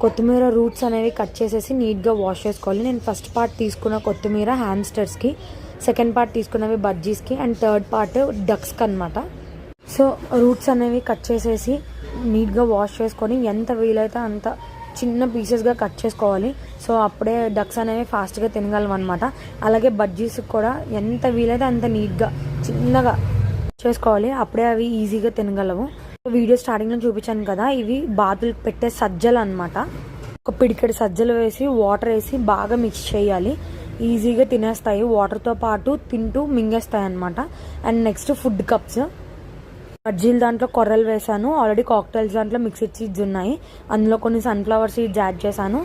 కొత్తిమీర రూట్స్ అనేవి కట్ చేసేసి నీట్గా వాష్ చేసుకోవాలి. నేను ఫస్ట్ పార్ట్ తీసుకున్న కొత్తిమీర హ్యామ్స్టర్స్కి, సెకండ్ పార్ట్ తీసుకున్నవి బజ్జీస్కి, అండ్ థర్డ్ పార్ట్ డక్స్కి అనమాట. సో రూట్స్ అనేవి కట్ చేసేసి నీట్గా వాష్ చేసుకొని ఎంత వీలైతే అంత చిన్న పీసెస్గా కట్ చేసుకోవాలి. సో అప్పుడే డక్స్ అనేవి ఫాస్ట్గా తినగలం అనమాట. అలాగే బజ్జీస్కి కూడా ఎంత వీలైతే అంత నీట్గా చిన్నగా చేసుకోవాలి, అప్పుడే అవి ఈజీగా తినగలవు. వీడియో స్టార్టింగ్లో చూపించాను కదా, ఇవి బాతులకు పెట్టే సజ్జలు అనమాట. ఒక పిడికెడు సజ్జలు వేసి వాటర్ వేసి బాగా మిక్స్ చేయాలి. ఈజీగా తినేస్తాయి, వాటర్తో పాటు తింటూ మింగేస్తాయి అనమాట. అండ్ నెక్స్ట్ ఫుడ్ కప్స్, బజ్జీలు దాంట్లో కొర్రలు వేసాను. ఆల్రెడీ కాక్టైల్స్ దాంట్లో మిక్స్డ్ సీడ్స్ ఉన్నాయి, అందులో కొన్ని సన్ఫ్లవర్ సీడ్స్ యాడ్ చేశాను.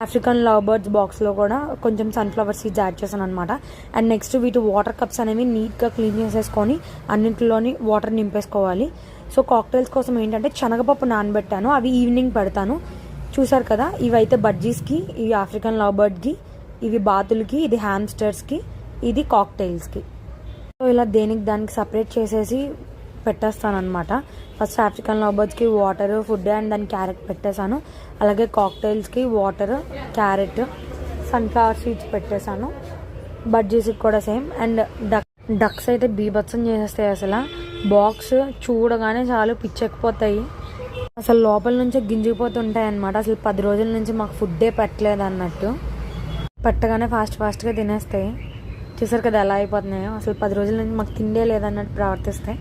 ఆఫ్రికన్ లవ్ బర్డ్స్ బాక్స్లో కూడా కొంచెం సన్ఫ్లవర్ సీడ్స్ యాడ్ చేశాను అనమాట. అండ్ నెక్స్ట్ వీటి వాటర్ కప్స్ అనేవి నీట్గా క్లీన్ చేసేసుకొని అన్నింటిలోని వాటర్ నింపేసుకోవాలి. సో కాక్టైల్స్ కోసం ఏంటంటే శనగపప్పు నానబెట్టాను, అవి ఈవినింగ్ పెడతాను. చూసారు కదా, ఇవైతే బజ్జీస్కి, ఇవి ఆఫ్రికన్ లవ్ బర్డ్కి, ఇవి బాతులకి, ఇది హ్యామ్స్టర్స్కి, ఇది కాక్టైల్స్కి. సో ఇలా దానికి సపరేట్ చేసేసి పెట్టేస్తానమాట. ఫస్ట్ ఆఫ్రికన్ లవ్ బర్డ్స్కి వాటర్, ఫుడ్ అండ్ దాని క్యారెట్ పెట్టేశాను. అలాగే కాక్టైల్స్కి వాటర్, క్యారెట్, సన్ఫ్లవర్ సీడ్స్ పెట్టేశాను. బజ్జీస్కి కూడా సేమ్. అండ్ డక్స్ అయితే బీభత్సం చేసేస్తాయి. అసలు బాక్స్ చూడగానే చాలు పిచ్చెక్కిపోతాయి. అసలు లోపల నుంచే గింజిపోతుంటాయి అనమాట. అసలు 10 రోజుల నుంచి మాకు ఫుడ్డే పెట్టలేదు అన్నట్టు, పెట్టగానే ఫాస్ట్గా తినేస్తాయి. చూసారు కదా ఎలా అయిపోతున్నాయో. అసలు 10 రోజుల నుంచి మాకు తిండే లేదన్నట్టు ప్రవర్తిస్తాయి.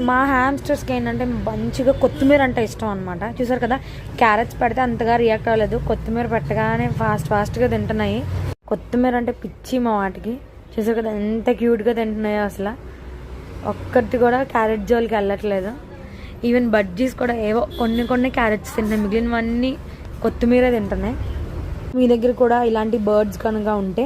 మా హ్యామ్స్టర్స్కి ఏంటంటే మంచిగా కొత్తిమీర అంటే ఇష్టం అనమాట. చూసారు కదా, క్యారెట్స్ పెడితే అంతగా రియాక్ట్ అవ్వలేదు, కొత్తిమీర పెట్టగానే ఫాస్ట్గా తింటున్నాయి. కొత్తిమీర అంటే పిచ్చి మా వాటికి. చూసారు కదా ఎంత క్యూట్గా తింటున్నాయో. అసలు ఒక్కటి కూడా క్యారెట్ జోలికి వెళ్ళట్లేదు. ఈవెన్ బజ్జీస్ కూడా ఏవో కొన్ని క్యారెట్స్ తింటున్నాయి, మిగిలినవన్నీ కొత్తిమీర తింటున్నాయి. మీ దగ్గర కూడా ఇలాంటి బర్డ్స్ కనుక ఉంటే